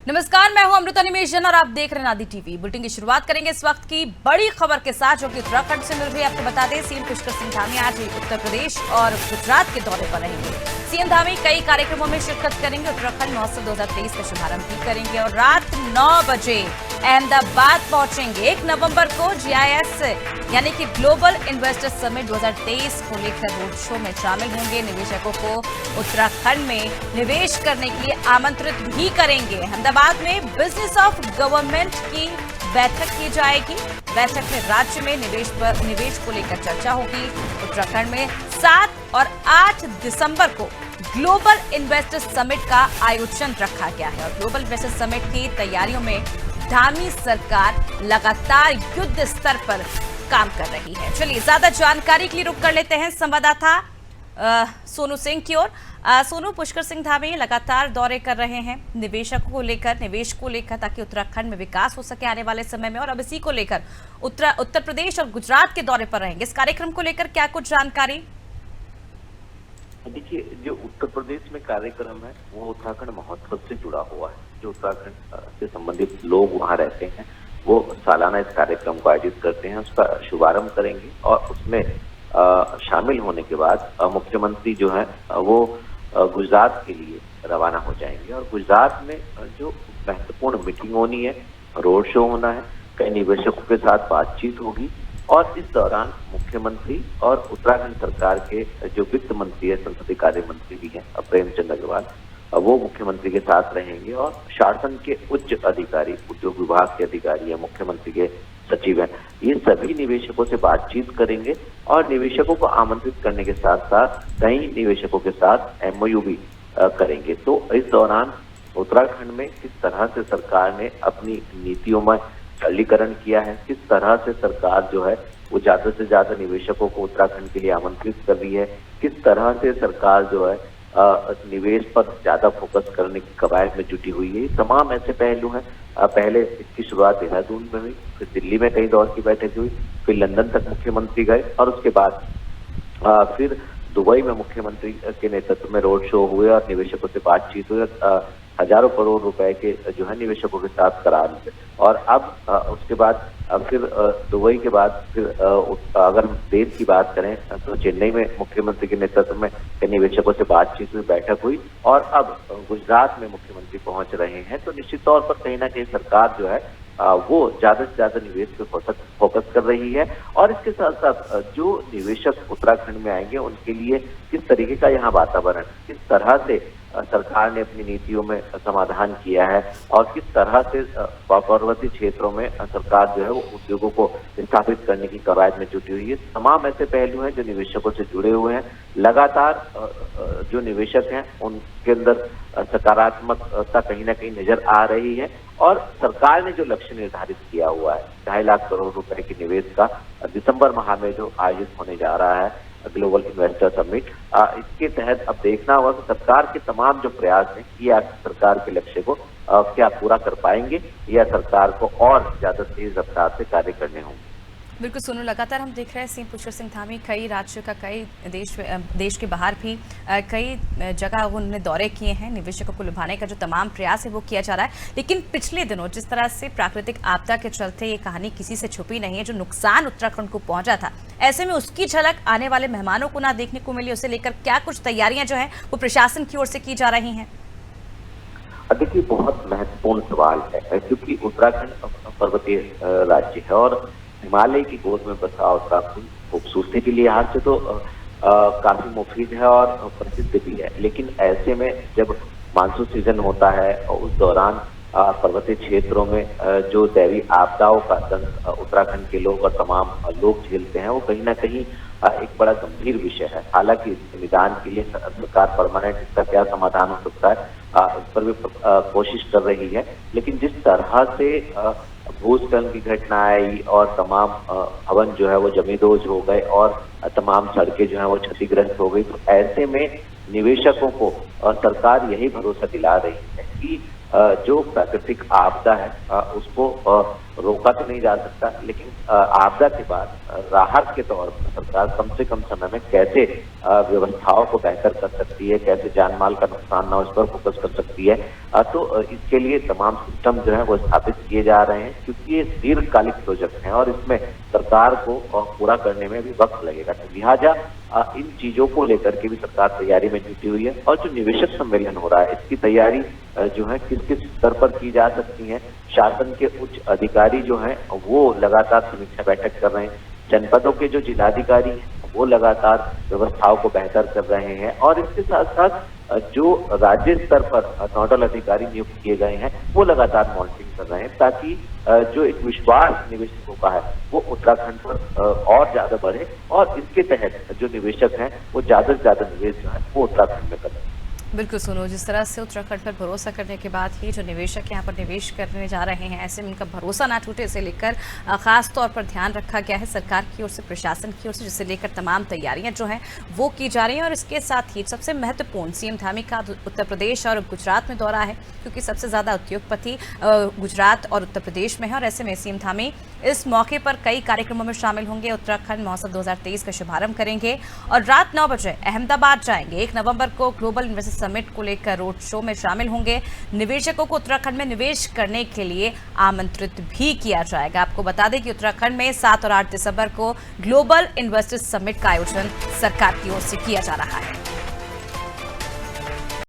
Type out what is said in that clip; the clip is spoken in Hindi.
नमस्कार, मैं हूं अमृता निमेशन और आप देख रहे हैं नादी टीवी। बुलेटिन की शुरुआत करेंगे इस वक्त की बड़ी खबर के साथ, जो कि उत्तराखंड से मिल रही है। आपको बता दें, सीएम पुष्कर सिंह धामी आज उत्तर प्रदेश और गुजरात के दौरे पर रहेंगे। सीएम धामी कई कार्यक्रमों में शिरकत करेंगे। उत्तराखंड महोत्सव 2023 का शुभारंभ भी करेंगे और रात 9 बजे अहमदाबाद पहुंचेंगे। 1 नवंबर को GIS यानी कि ग्लोबल इन्वेस्टर समिट 2023 को लेकर रोड शो में शामिल होंगे। निवेशकों को उत्तराखंड में निवेश करने के लिए आमंत्रित भी करेंगे। अहमदाबाद में बिजनेस ऑफ गवर्नमेंट की बैठक की जाएगी। बैठक में राज्य में निवेश को लेकर चर्चा होगी। उत्तराखंड में 7 और 8 दिसंबर को ग्लोबल इन्वेस्टर समिट का आयोजन रखा गया है और ग्लोबल इन्वेस्टर समिट की तैयारियों में धामी सरकार लगातार युद्ध स्तर पर काम कर रही है। चलिए, ज्यादा जानकारी के लिए रुक कर लेते हैं संवाददाता सोनू सिंह की ओर। सोनू, पुष्कर सिंह धामी लगातार दौरे कर रहे हैं निवेशकों को लेकर, निवेश को लेकर, ताकि उत्तराखंड में विकास हो सके आने वाले समय में, और अब इसी को लेकर उत्तर प्रदेश और गुजरात के दौरे पर रहेंगे। इस कार्यक्रम को लेकर क्या कुछ जानकारी? देखिए, जो उत्तर प्रदेश में कार्यक्रम है वो उत्तराखंड महोत्सव से जुड़ा हुआ है। जो उत्तराखंड से संबंधित लोग वहाँ रहते हैं वो सालाना इस कार्यक्रम को आयोजित करते हैं। उसका शुभारंभ करेंगे और उसमें शामिल होने के बाद मुख्यमंत्री जो है वो गुजरात के लिए रवाना हो जाएंगे और गुजरात में जो महत्वपूर्ण मीटिंग होनी है, रोड शो होना है, कई निवेशकों के साथ बातचीत होगी और इस दौरान मुख्यमंत्री और उत्तराखंड सरकार के जो वित्त मंत्री है, संसदीय कार्य मंत्री भी हैं प्रेमचंद अग्रवाल, वो मुख्यमंत्री के साथ रहेंगे और शासन के उच्च अधिकारी, उद्योग विभाग के अधिकारी या मुख्यमंत्री के सचिव हैं, ये सभी निवेशकों से बातचीत करेंगे और निवेशकों को आमंत्रित करने के साथ साथ कई निवेशकों के साथ MOU भी करेंगे। तो इस दौरान उत्तराखंड में किस तरह से सरकार ने अपनी नीतियों में सरलीकरण किया है, किस तरह से सरकार जो है वो ज्यादा से ज्यादा निवेशकों को उत्तराखंड के लिए आमंत्रित कर रही है, किस तरह से सरकार जो है निवेश पर ज्यादा फोकस करने की कवायद में जुटी हुई है, तमाम ऐसे पहलू हैं। पहले इसकी शुरुआत देहरादून में हुई, फिर दिल्ली में कई दौर की बैठक हुई, फिर लंदन तक मुख्यमंत्री गए और उसके बाद फिर दुबई में मुख्यमंत्री के नेतृत्व में रोड शो हुए और निवेशकों से बातचीत हुई। हजारों करोड़ रुपए के जो है निवेशकों के साथ करार हुए और अब उसके बाद फिर दुबई के बाद फिर अगर देश की बात करें तो चेन्नई में मुख्यमंत्री के नेतृत्व में निवेशकों से बातचीत हुई, बैठक हुई और अब गुजरात में मुख्यमंत्री पहुंच रहे हैं। तो निश्चित तौर पर कहीं ना कहीं सरकार जो है वो ज्यादा से ज्यादा निवेश पे फोकस कर रही है और इसके साथ साथ जो निवेशक उत्तराखंड में आएंगे उनके लिए किस तरीके का यहाँ वातावरण, किस तरह से सरकार ने अपनी नीतियों में समाधान किया है और किस तरह से पर्वतीय क्षेत्रों में सरकार जो है वो उद्योगों को स्थापित करने की कवायद में जुटी हुई है। तमाम ऐसे पहलू हैं जो निवेशकों से जुड़े हुए हैं। लगातार जो निवेशक हैं उनके अंदर सकारात्मकता कहीं ना कहीं नजर आ रही है और सरकार ने जो लक्ष्य निर्धारित किया हुआ है 2.5 लाख करोड़ रुपए के निवेश का दिसंबर माह में जो आयोजित होने जा रहा है ग्लोबल इन्वेस्टर समिट, इसके तहत अब देखना होगा कि सरकार के तमाम जो प्रयास हैं ये सरकार के लक्ष्य को क्या पूरा कर पाएंगे या सरकार को और ज्यादा तेज रफ्तार से कार्य करने होंगे। बिल्कुल सोनू, लगातार हम देख रहे हैं सीएम पुष्कर सिंह धामी कई राज्यों का, कई देश के बाहर भी कई जगह उन्होंने दौरे किए हैं। निवेशकों को लुभाने का जो तमाम प्रयास है वो किया जा रहा है, लेकिन पिछले दिनों जिस तरह से प्राकृतिक आपदा के चलते ये कहानी किसी से छुपी नहीं है, जो नुकसान उत्तराखंड को पहुंचा था, ऐसे में उसकी झलक आने वाले मेहमानों को ना देखने को मिली। उसे लेकर क्या कुछ तैयारियां जो है वो प्रशासन की ओर से की जा रही हैं? देखिए, बहुत महत्वपूर्ण सवाल है क्योंकि उत्तराखंड पर्वतीय राज्य है और हिमालय की गोद में बसा उत्तराखंड खूबसूरती के लिहाज से तो काफी मुफीद है और प्रसिद्ध भी है। लेकिन ऐसे में जब मानसून सीजन होता है और उस दौरान पर्वतीय क्षेत्रों में जो दैवीय आपदाओं का दंश उत्तराखंड के लोग और तमाम लोग झेलते हैं वो कहीं ना कहीं एक बड़ा गंभीर विषय है। हालांकि निदान के लिए सरकार परमानेंट इसका क्या समाधान हो सकता है इस पर भी कोशिश कर रही है, लेकिन जिस तरह से भूस्खलन की घटना आई और तमाम भवन जो है वो जमींदोज हो गए और तमाम सड़कें जो है वो क्षतिग्रस्त हो गई, तो ऐसे में निवेशकों को सरकार यही भरोसा दिला रही है कि जो प्राकृतिक आपदा है उसको रोका तो नहीं जा सकता, लेकिन आपदा के बाद राहत के तौर पर सरकार कम से कम समय में कैसे व्यवस्थाओं को बेहतर कर सकती है, कैसे जान माल का नुकसान ना हो, इस पर फोकस कर सकती है। तो इसके लिए तमाम सिस्टम जो है वो स्थापित किए जा रहे हैं, क्योंकि ये दीर्घकालिक प्रोजेक्ट हैं और इसमें सरकार को पूरा करने में भी वक्त लगेगा। तो लिहाजा इन चीजों को लेकर के भी सरकार तैयारी में जुटी हुई है। और जो निवेशक सम्मेलन हो रहा है, इसकी तैयारी जो है किस किस स्तर पर की जा सकती है, शासन के उच्च अधिकारी जो हैं वो लगातार समीक्षा बैठक कर रहे हैं, जनपदों के जो जिलाधिकारी हैं वो लगातार व्यवस्थाओं को बेहतर कर रहे हैं, और इसके साथ साथ जो राज्य स्तर पर नोडल अधिकारी नियुक्त किए गए हैं वो लगातार मॉनिटरिंग कर रहे हैं, ताकि जो एक विश्वास निवेशकों का है वो उत्तराखंड पर और ज्यादा बढ़े और इसके तहत जो निवेशक हैं वो ज्यादा से ज्यादा निवेश जो है वो उत्तराखंड में करें। बिल्कुल सुनो, जिस तरह से उत्तराखंड पर भरोसा करने के बाद ही जो निवेशक यहाँ पर निवेश करने जा रहे हैं, ऐसे में उनका भरोसा ना टूटे, इसे लेकर खास तौर पर ध्यान रखा गया है सरकार की ओर से, प्रशासन की ओर से, जिसे लेकर तमाम तैयारियां जो हैं वो की जा रही हैं। और इसके साथ ही सबसे महत्वपूर्ण सीएम धामी का उत्तर प्रदेश और गुजरात में दौरा है, क्योंकि सबसे ज़्यादा उद्योगपति गुजरात और उत्तर प्रदेश में है, और ऐसे में सीएम धामी इस मौके पर कई कार्यक्रमों में शामिल होंगे। उत्तराखंड महोत्सव 2023 का शुभारंभ करेंगे और रात 9 बजे अहमदाबाद जाएंगे। 1 नवंबर को ग्लोबल इन्वेस्टर समिट को लेकर रोड शो में शामिल होंगे। निवेशकों को उत्तराखंड में निवेश करने के लिए आमंत्रित भी किया जाएगा। आपको बता दें कि उत्तराखंड में 7 और 8 दिसंबर को ग्लोबल इन्वेस्टर समिट का आयोजन सरकार की ओर से किया जा रहा है।